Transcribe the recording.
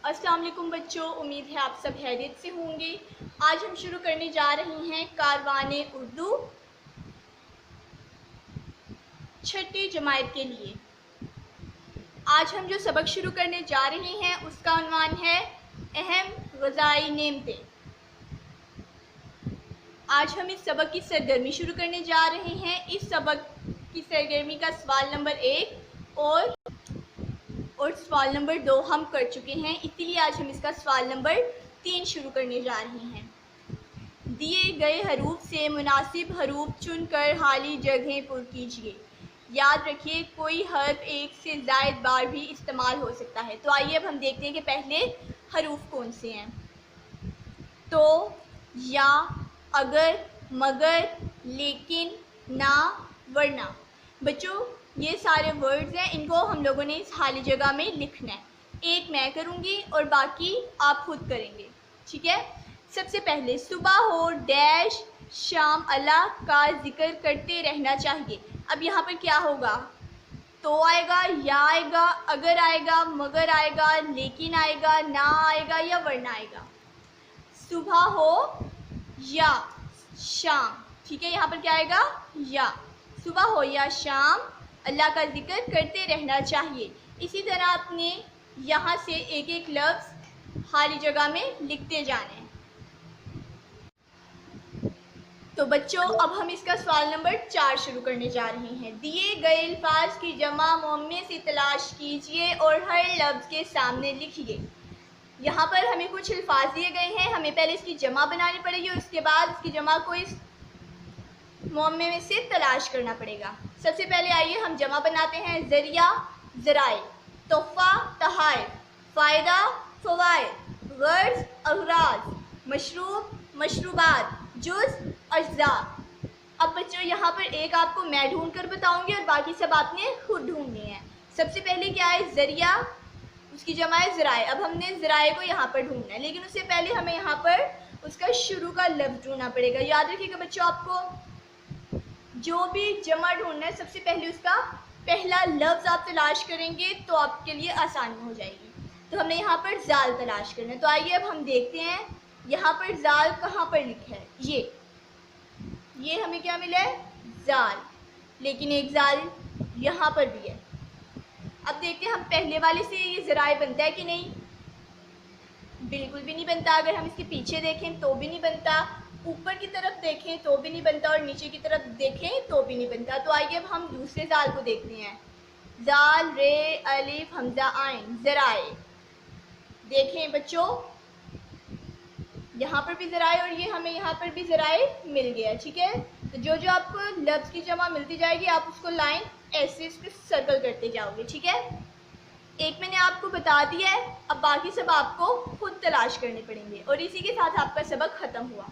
अस्सलाम वालेकुम बच्चों, उम्मीद है आप सब खैरियत से होंगे। आज हम शुरू करने जा रहे हैं कारवाने उर्दू छठी जमात के लिए। आज हम जो सबक शुरू करने जा रहे हैं उसका उन्वान है अहम ग़िज़ाई नेमतें। आज हम इस सबक की सरगर्मी शुरू करने जा रहे हैं। इस सबक की सरगर्मी का सवाल नंबर 1 और सवाल नंबर 2 हम कर चुके हैं, इसीलिए आज हम इसका सवाल नंबर 3 शुरू करने जा रहे हैं। दिए गए हरूफ से मुनासिब हरूफ चुनकर खाली जगहें पुर कीजिए। याद रखिए कोई हर्फ एक से ज़ायद बार भी इस्तेमाल हो सकता है। तो आइए अब हम देखते हैं कि पहले हरूफ कौन से हैं। तो, या, अगर, मगर, लेकिन, ना, वरना। बच्चों ये सारे वर्ड्स हैं, इनको हम लोगों ने इस खाली जगह में लिखना है। एक मैं करूँगी और बाकी आप खुद करेंगे, ठीक है। सबसे पहले सुबह हो डैश शाम अल्लाह का जिक्र करते रहना चाहिए। अब यहाँ पर क्या होगा? तो आएगा, या आएगा, अगर आएगा, मगर आएगा, लेकिन आएगा, ना आएगा या वरना आएगा। सुबह हो या शाम, ठीक है। यहाँ पर क्या आएगा? या। सुबह हो या शाम अल्लाह का जिक्र करते रहना चाहिए। इसी तरह आपने यहाँ से एक एक लफ्ज़ खाली जगह में लिखते जाने हैं। तो बच्चों अब हम इसका सवाल नंबर 4 शुरू करने जा रहे हैं। दिए गए अल्फाज की जमा मुअम्मे से तलाश कीजिए और हर लफ्ज़ के सामने लिखिए। यहाँ पर हमें कुछ अल्फाज दिए गए हैं, हमें पहले इसकी जमा बनानी पड़ेगी और उसके बाद इसकी जमा को इस मुअम्मे में से तलाश करना पड़ेगा। सबसे पहले आइए हम जमा बनाते हैं। ज़रिया ज़राए, तोहफ़ा तहाइफ, फ़ायदा फ़वाइद, गर्ज़ अग़राज़, मशरूब मशरूबात, जुज़ अज्ज़ा। अब बच्चों यहाँ पर एक आपको मैं ढूंढ कर बताऊँगी और बाकी सब आपने खुद ढूंढने हैं। सबसे पहले क्या है? ज़रिया, उसकी जमा है ज़राए। अब हमने ज़राए को यहाँ पर ढूंढना है, लेकिन उससे पहले हमें यहाँ पर उसका शुरू का लफ्ज़ ढूंढना पड़ेगा। याद रखिएगा बच्चों, आपको जो भी जमा ढूंढना है सबसे पहले उसका पहला लफ्ज़ आप तलाश करेंगे तो आपके लिए आसानी हो जाएगी। तो हमने यहाँ पर ज़ाल तलाश करना है। तो आइए अब हम देखते हैं यहाँ पर ज़ाल कहाँ पर लिखा है। ये हमें क्या मिला है? ज़ाल, लेकिन एक ज़ाल यहाँ पर भी है। अब देखते हैं हम पहले वाले से ये ज़राए बनता है कि नहीं। बिल्कुल भी नहीं बनता। अगर हम इसके पीछे देखें तो भी नहीं बनता, ऊपर की तरफ देखें तो भी नहीं बनता और नीचे की तरफ देखें तो भी नहीं बनता। तो आइए अब हम दूसरे ज़ाल को देखते हैं। ज़ाल रे अलिफ हमज़ा आइन, ज़राए। देखें बच्चों यहाँ पर भी ज़राए और ये हमें यहाँ पर भी ज़राए मिल गया, ठीक है। तो जो जो आपको लफ्ज़ की जमा मिलती जाएगी आप उसको लाइन ऐसे इसको सर्कल करते जाओगे, ठीक है। एक मैंने आपको बता दिया है, अब बाकी सब आपको खुद तलाश करने पड़ेंगे और इसी के साथ आपका सबक ख़त्म हुआ।